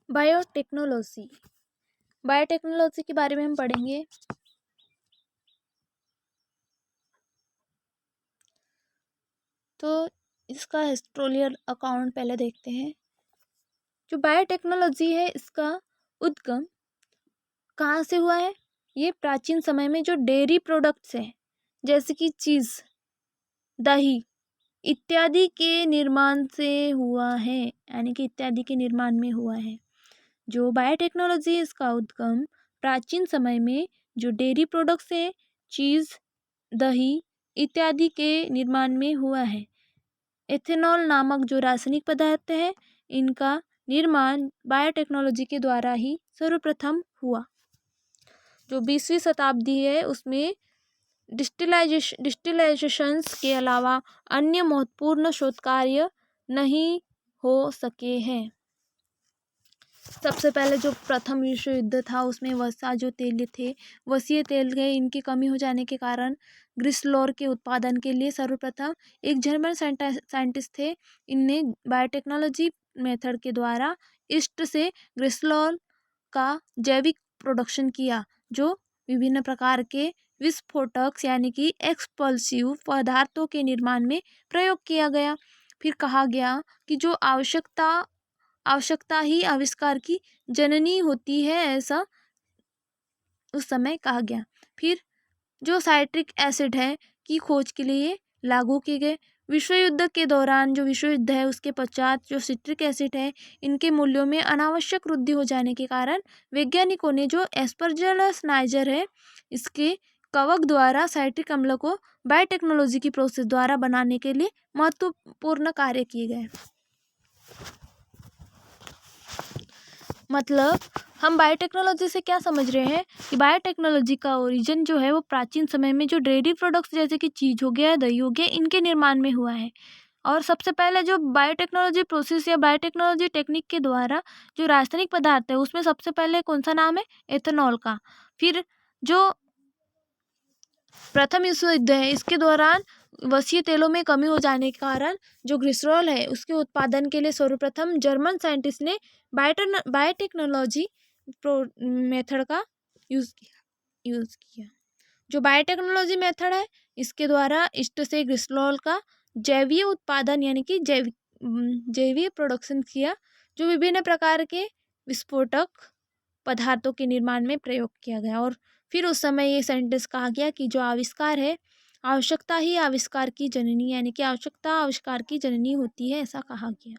Biotechnology. Biotechnology के बारे में हम पढ़ेंगे। तो इसका हिस्टोरियल अकाउंट पहले देखते हैं। जो बायोटेक्नोलॉजी है इसका उद्गम कहाँ से हुआ है? ये प्राचीन समय में जो डेयरी प्रोडक्ट्स हैं जैसे कि चीज़, दही इत्यादि के निर्माण से हुआ है, यानी कि इत्यादि के निर्माण में हुआ है। जो बायोटेक्नोलॉजी है इसका उद्गम प्राचीन समय में जो डेयरी प्रोडक्ट्स है, चीज़, दही इत्यादि के निर्माण में हुआ है। एथेनॉल नामक जो रासायनिक पदार्थ है इनका निर्माण बायोटेक्नोलॉजी के द्वारा ही सर्वप्रथम हुआ। जो 20वीं शताब्दी है उसमें डिस्टिलाइजेशंस के अलावा अन्य महत्वपूर्ण शोध कार्य नहीं हो सके हैं। सबसे पहले जो प्रथम विश्व युद्ध था उसमें वसा जो तेल थे, वसीय तेल के इनकी कमी हो जाने के कारण ग्रिसलोर के उत्पादन के लिए सर्वप्रथम एक जर्मन साइंटिस्ट थे। इनने बायोटेक्नोलॉजी मेथड के द्वारा ईस्ट से ग्रिसलोर का जैविक प्रोडक्शन किया, जो विभिन्न प्रकार के विस्फोटक यानी कि एक्सप्लोसिव पदार्थों के निर्माण में प्रयोग किया गया। फिर कहा गया कि जो आवश्यकता ही आविष्कार की जननी होती है, ऐसा उस समय कहा गया। फिर जो साइट्रिक एसिड है की खोज के लिए लागू किए गए। विश्व युद्ध के दौरान जो विश्व युद्ध है उसके पश्चात जो सिट्रिक एसिड है इनके मूल्यों में अनावश्यक वृद्धि हो जाने के कारण वैज्ञानिकों ने जो एस्परजिलस नाइजर है इसके कवक द्वारा साइट्रिक अम्ल को बायोटेक्नोलॉजी की प्रोसेस द्वारा बनाने के लिए महत्वपूर्ण कार्य किए गए। मतलब हम बायोटेक्नोलॉजी से क्या समझ रहे हैं कि बायोटेक्नोलॉजी का ओरिजिन जो है वो प्राचीन समय में जो डेयरी प्रोडक्ट्स जैसे कि चीज़ हो गया, दही हो गया, इनके निर्माण में हुआ है। और सबसे पहले जो बायोटेक्नोलॉजी प्रोसेस या बायोटेक्नोलॉजी टेक्निक के द्वारा जो रासायनिक पदार्थ है उसमें सबसे पहले कौन सा नाम है? एथेनॉल का। फिर जो प्रथम विश्व युद्ध है इसके दौरान वसीय तेलों में कमी हो जाने के कारण जो ग्लिसरॉल है उसके उत्पादन के लिए सर्वप्रथम जर्मन साइंटिस्ट ने बायोटेक्नोलॉजी मेथड का यूज़ किया। जो बायोटेक्नोलॉजी मेथड है इसके द्वारा ईस्ट से ग्लिसरॉल का जैवीय उत्पादन यानी कि जैवीय प्रोडक्शन किया, जो विभिन्न प्रकार के विस्फोटक पदार्थों के निर्माण में प्रयोग किया गया। और फिर उस समय ये सेंटेंस कहा गया कि जो आविष्कार है आवश्यकता ही आविष्कार की जननी, यानी कि आवश्यकता आविष्कार की जननी होती है, ऐसा कहा गया।